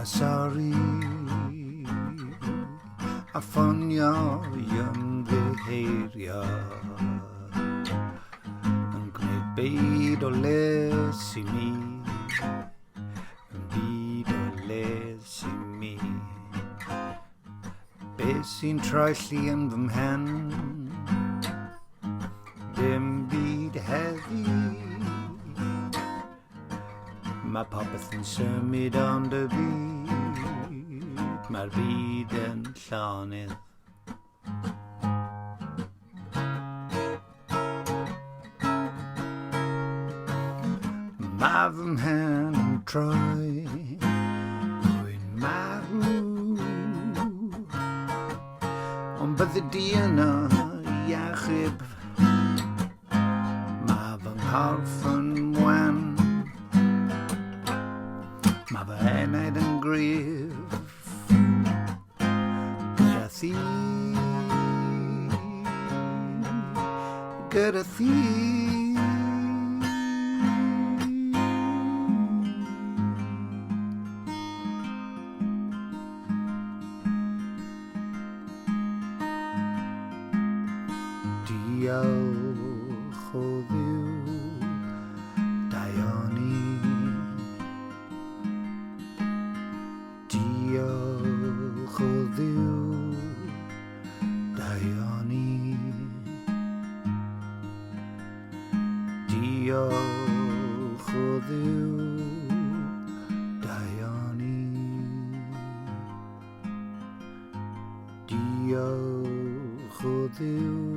Sori a ffonio i ymddiheirio yn gwneud byd o les i mi, yn byd o les i mi. Be sy'n troelli yn fy mhen, dim byd heddi. Mae popeth yn symud ond y byd, mae'r byd yn llonydd. Mae fy mhen yn troi, rwy'n marw, ond bydde di yno i achub. Mae fy nghorff yn wan, mae fy enaid yn gryf, gyda thi, gyda thi. Diolch o Dduw, Daioni. Diolch o Dduw, Daioni. Diolch o Dduw, Daioni. Diolch o Dduw,